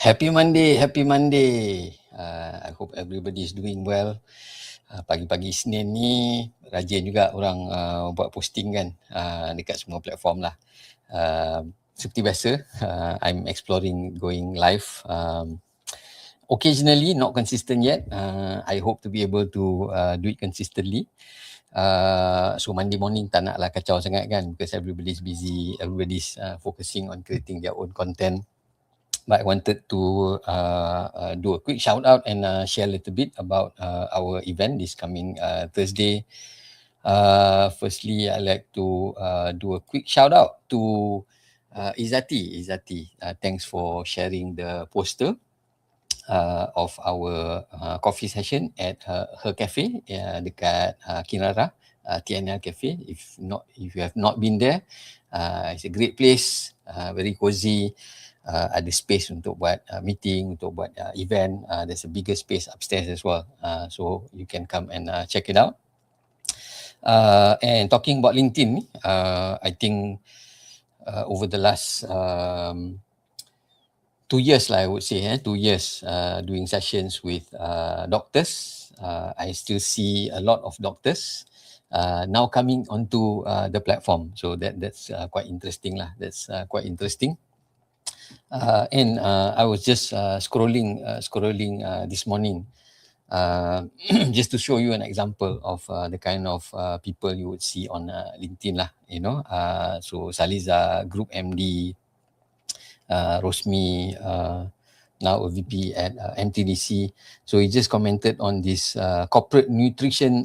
Happy Monday, happy Monday. I hope everybody is doing well. Pagi-pagi Isnin ni rajin juga orang buat posting kan dekat semua platform lah. Seperti biasa, I'm exploring going live. Occasionally, not consistent yet. I hope to be able to do it consistently. So Monday morning tak naklah kacau sangat kan, because everybody's busy, everybody's focusing on creating their own content. But I wanted to do a quick shout out and share a little bit about our event this coming Thursday. Firstly, I'd like to do a quick shout out to Izzati. Thanks for sharing the poster of our coffee session at her cafe dekat Kinara, TNL Cafe. If you have not been there, it's a great place, very cozy. Ada space untuk buat meeting, untuk buat event. There's a bigger space upstairs as well. So you can come and check it out. And talking about LinkedIn, I think over the last 2 years lah, I would say, 2 years doing sessions with doctors. I still see a lot of doctors now coming onto the platform. So that's quite interesting lah. That's quite interesting. And I was just scrolling this morning just to show you an example of the kind of people you would see on LinkedIn lah, you know. So Saliza, Group MD, Rosmi, now a VP at MTDC. So he just commented on this corporate nutrition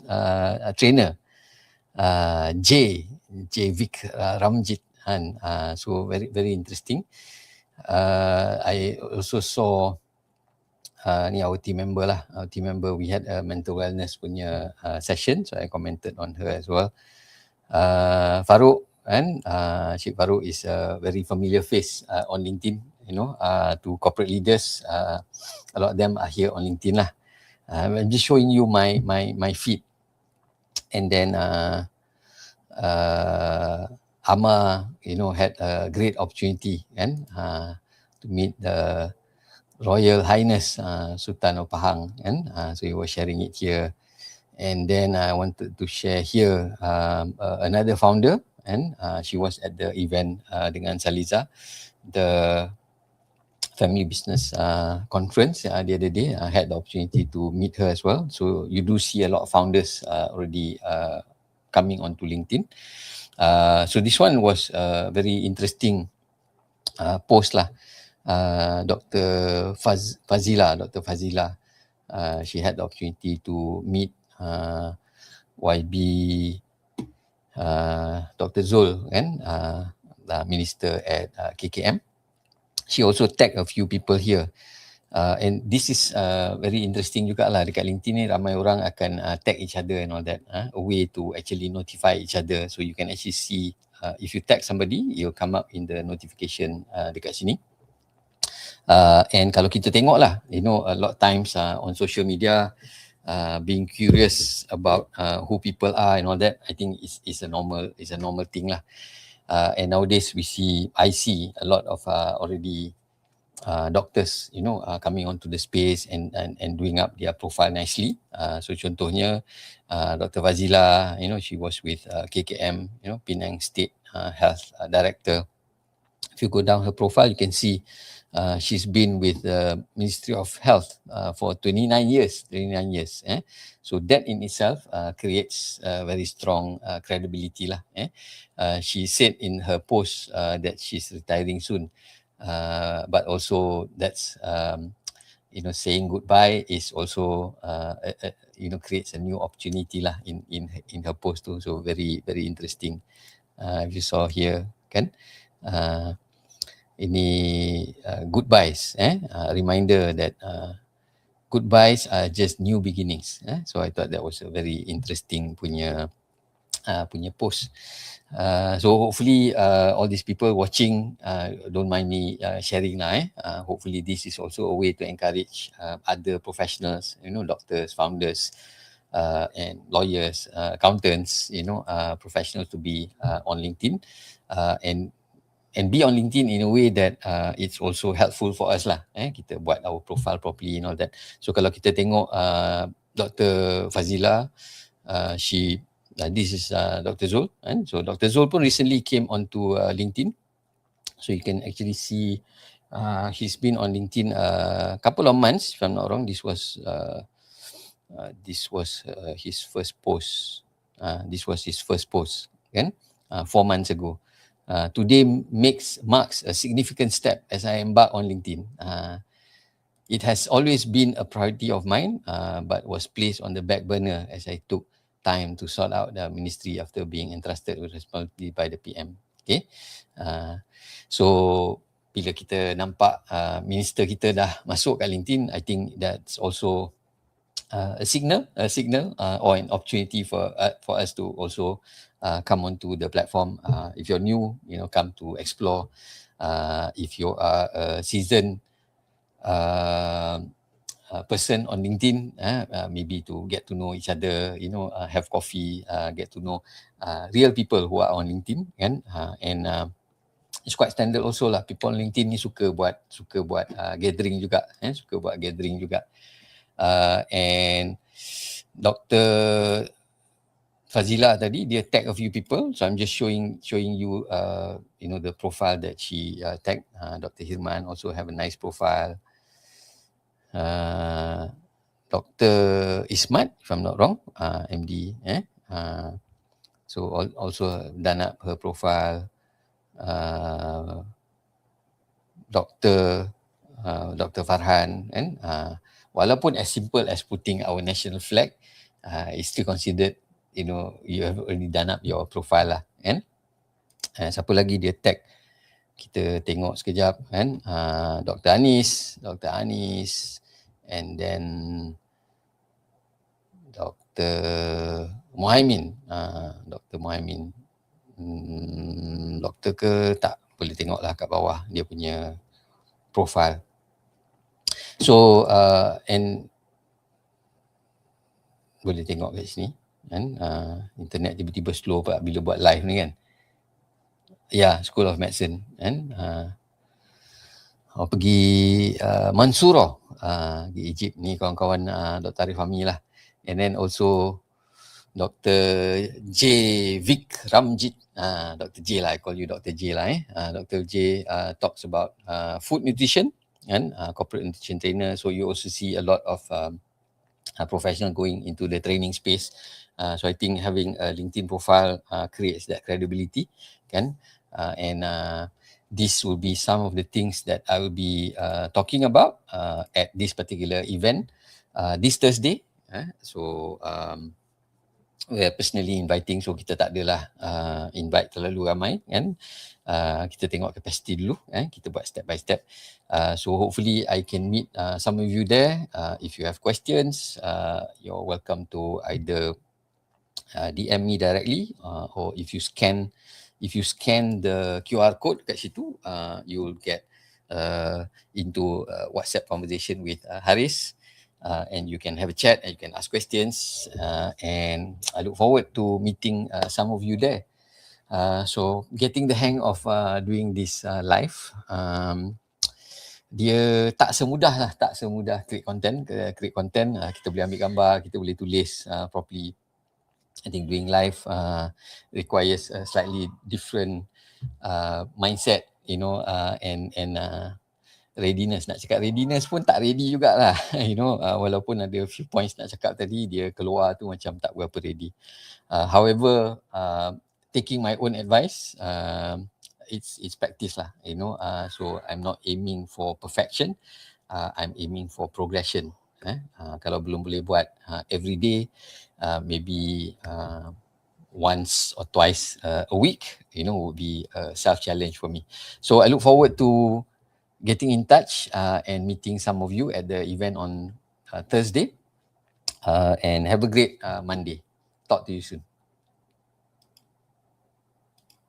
trainer, J Vic Ramjit. So very interesting. I also saw ni our team member, we had a mental wellness punya session, so I commented on her as well. Farouk, and Sheikh Farouk is a very familiar face on LinkedIn, you know, to corporate leaders. A lot of them are here on LinkedIn lah. I'm just showing you my feed, and then Amma, you know, had a great opportunity kan, to meet the Royal Highness Sultan of Pahang, kan? So he was sharing it here. And then I wanted to share here another founder, and she was at the event dengan Saliza, the family business conference the other day. I had the opportunity to meet her as well. So you do see a lot of founders already coming onto LinkedIn. So this one was a very interesting post lah. Dr. Fazila, she had the opportunity to meet YB Dr. Zul, kan, the minister at KKM. She also tagged a few people here. And this is very interesting juga lah, dekat LinkedIn ni ramai orang akan tag each other and all that, a way to actually notify each other. So you can actually see, if you tag somebody, you'll come up in the notification dekat sini. And kalau kita tengok lah, you know, a lot of times on social media, being curious about who people are and all that, I think is a normal thing lah. And nowadays I see a lot of already doctors, you know, coming onto the space and doing up their profile nicely. So contohnya Dr. Fazila, you know, she was with KKM, you know, Penang State Health Director. If you go down her profile, you can see she's been with the Ministry of Health for 29 years. So that in itself creates very strong credibility lah. She said in her post that she's retiring soon. But also that's you know, saying goodbye is also you know, creates a new opportunity lah in her post too. So very interesting. If you saw here, kan, ini goodbyes, reminder that goodbyes are just new beginnings. So I thought that was a very interesting punya post. So hopefully all these people watching don't mind me sharing lah. Hopefully this is also a way to encourage other professionals, you know, doctors, founders, and lawyers, accountants, you know, professionals to be on LinkedIn and and be on LinkedIn in a way that it's also helpful for us lah. Kita buat our profile properly and all that. So kalau kita tengok Dr. Fazila, this is Dr. Zul, and so Dr. Zul pun recently came onto LinkedIn, so you can actually see he's been on LinkedIn a couple of months, if I'm not wrong. This was his first post. This was his first post, kan? 4 months ago. Today marks a significant step as I embark on LinkedIn. It has always been a priority of mine, but was placed on the back burner as I took time to sort out the ministry after being entrusted with responsibility by the PM. Okay, so bila kita nampak minister kita dah masuk kat LinkedIn, I think that's also a signal or an opportunity for us to also come onto the platform. If you're new, come to explore. If you are a seasoned person on LinkedIn, maybe to get to know each other, have coffee, get to know real people who are on LinkedIn, kan? And it's quite standard also lah. People on LinkedIn ni suka buat gathering juga, and Dr. Fazila tadi dia tag a few people, so I'm just showing you the profile that she tagged. Dr. Hirman also have a nice profile. Dr. Ismat, if I'm not wrong, MD, so also done up her profile. Dr. Farhan, and walaupun as simple as putting our national flag, it's still considered, you have already done up your profile lah, kan? Siapa lagi dia tag? Kita tengok sekejap, kan? Dr. Anis, and then Dr. Muhaimin, doktor ke tak, boleh tengoklah kat bawah dia punya profile. So and boleh tengok kat sini, kan? Internet tiba-tiba slow bila buat live ni, kan? School of Medicine, kan? Pergi Mansurah, di Egypt ni, kawan-kawan Dr. Arif Fahmi lah. And then also Dr. J. Vic Ramjit, Dr. J lah, I call you Dr. J lah. Dr. J talks about food nutrition, and corporate nutrition trainer. So you also see a lot of professional going into the training space. So I think having a LinkedIn profile creates that credibility, kan? And this will be some of the things that I will be talking about at this particular event this Thursday. So we are personally inviting, so kita tak adalah invite terlalu ramai, kan? Kita tengok capacity dulu, kita buat step by step. So hopefully I can meet some of you there. If you have questions, you're welcome to either DM me directly, or if you scan the QR code kat situ, you'll get into WhatsApp conversation with Haris, and you can have a chat and you can ask questions, and I look forward to meeting some of you there. So getting the hang of doing this live, dia tak semudah create content. Kita boleh ambil gambar, kita boleh tulis properly. I think doing live requires a slightly different mindset, and readiness. Nak cakap readiness pun tak ready jugalah, walaupun ada few points nak cakap tadi, dia keluar tu macam tak berapa ready. However, taking my own advice, it's practice lah, so I'm not aiming for perfection, I'm aiming for progression. Kalau belum boleh buat every day, maybe once or twice a week, would be a self-challenge for me. So I look forward to getting in touch and meeting some of you at the event on Thursday, and have a great Monday. Talk to you soon.